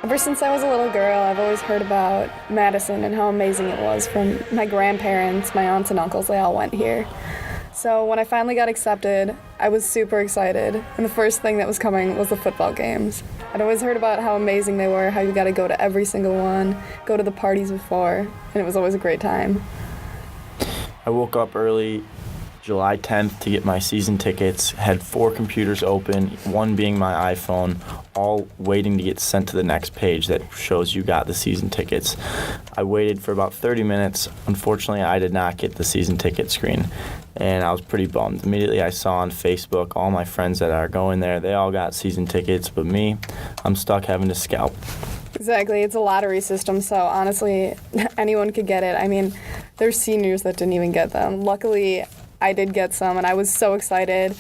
Ever since I was a little girl, I've always heard about Madison and how amazing it was from my grandparents, my aunts and uncles. They all went here. So when I finally got accepted, I was super excited. And the first thing that was coming was the football games. I'd always heard about how amazing they were, how you got to go to every single one, go to the parties before, and it was always a great time. I woke up early July 10th to get my season tickets, had 4 computers open, one being my iPhone, all waiting to get sent to the next page that shows you got the season tickets. I waited for about 30 minutes. Unfortunately, I did not get the season ticket screen, and I was pretty bummed. Immediately, I saw on Facebook all my friends that are going there. They all got season tickets, but me, I'm stuck having to scalp. Exactly. It's a lottery system, so honestly, anyone could get it. I mean, there's seniors that didn't even get them. Luckily, I did get some, and I was so excited.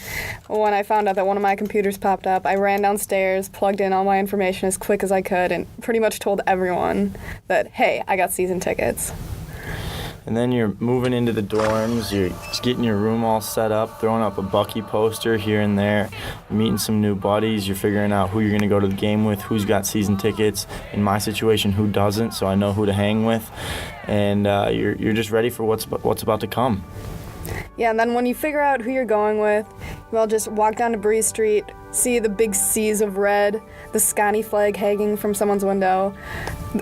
When I found out that one of my computers popped up, I ran downstairs, plugged in all my information as quick as I could, and pretty much told everyone that, hey, I got season tickets. And then you're moving into the dorms, you're just getting your room all set up, throwing up a Bucky poster here and there, meeting some new buddies, you're figuring out who you're going to go to the game with, who's got season tickets. In my situation, who doesn't, so I know who to hang with. And you're just ready for what's about to come. Yeah, and then when you figure out who you're going with, you all just walk down to Bree Street, see the big seas of red, the Scotty flag hanging from someone's window.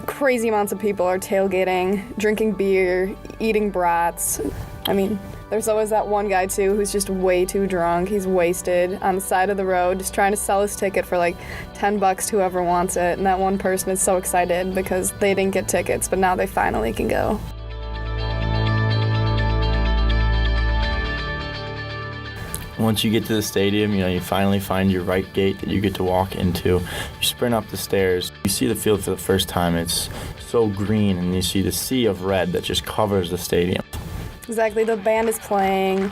Crazy amounts of people are tailgating, drinking beer, eating brats. I mean, there's always that one guy, too, who's just way too drunk. He's wasted on the side of the road, just trying to sell his ticket for like $10 to whoever wants it. And that one person is so excited because they didn't get tickets, but now they finally can go. Once you get to the stadium, you finally find your right gate that you get to walk into. You sprint up the stairs. You see the field for the first time. It's so green, and you see the sea of red that just covers the stadium. Exactly. The band is playing.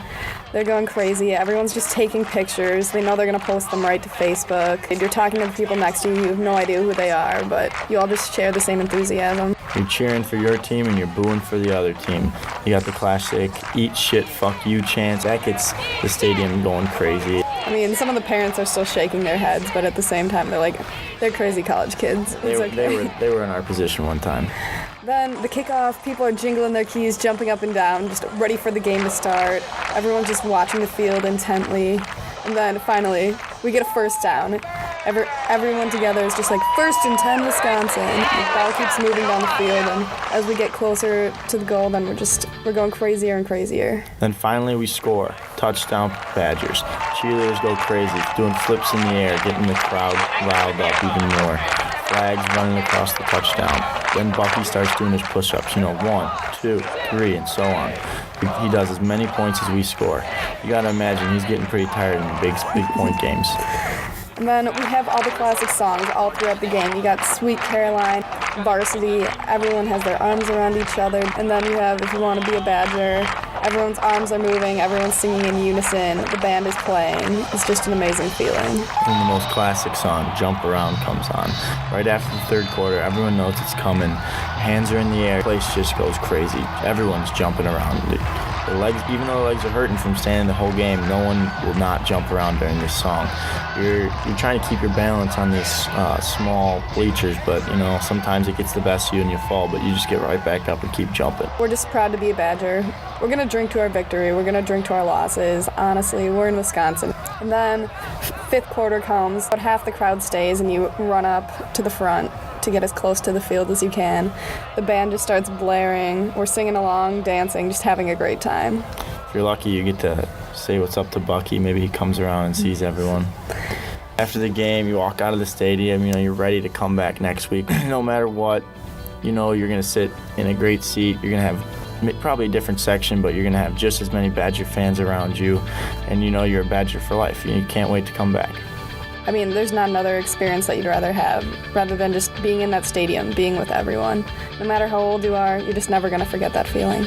They're going crazy. Everyone's just taking pictures. They know they're going to post them right to Facebook. If you're talking to the people next to you, you have no idea who they are, but you all just share the same enthusiasm. You're cheering for your team and you're booing for the other team. You got the classic eat shit, fuck you chants. That gets the stadium going crazy. I mean, some of the parents are still shaking their heads, but at the same time, they're crazy college kids. They were in our position one time. Then the kickoff, people are jingling their keys, jumping up and down, just ready for the game to start. Everyone's just watching the field intently. And then finally, we get a first down. Everyone together is just like, 1st and 10, Wisconsin. The ball keeps moving down the field, and as we get closer to the goal, then we're going crazier and crazier. Then finally we score. Touchdown, Badgers. Cheerleaders go crazy, doing flips in the air, getting the crowd riled up even more. Flags running across the touchdown. Then Bucky starts doing his push-ups, 1, 2, 3, and so on. He does as many points as we score. You gotta imagine he's getting pretty tired in the big point games. And then we have all the classic songs all throughout the game. You got Sweet Caroline, Varsity, everyone has their arms around each other. And then you have If You Want to Be a Badger, everyone's arms are moving, everyone's singing in unison, the band is playing. It's just an amazing feeling. And the most classic song, Jump Around, comes on. Right after the third quarter, everyone knows it's coming. Hands are in the air, the place just goes crazy. Everyone's jumping around. The legs, even though the legs are hurting from standing the whole game, no one will not jump around during this song. You're trying to keep your balance on these small bleachers, but sometimes it gets the best of you and you fall, but you just get right back up and keep jumping. We're just proud to be a Badger. We're gonna drink to our victory. We're gonna drink to our losses. Honestly, we're in Wisconsin. And then 5th quarter comes, about half the crowd stays, and you run up to the front to get as close to the field as you can. The band just starts blaring. We're singing along, dancing, just having a great time. If you're lucky, you get to say what's up to Bucky. Maybe he comes around and sees everyone. After the game, you walk out of the stadium, you're ready to come back next week. No matter what, you're going to sit in a great seat. You're going to have probably a different section, but you're going to have just as many Badger fans around you, and you're a Badger for life. You can't wait to come back. I mean, there's not another experience that you'd rather have, rather than just being in that stadium, being with everyone. No matter how old you are, you're just never going to forget that feeling.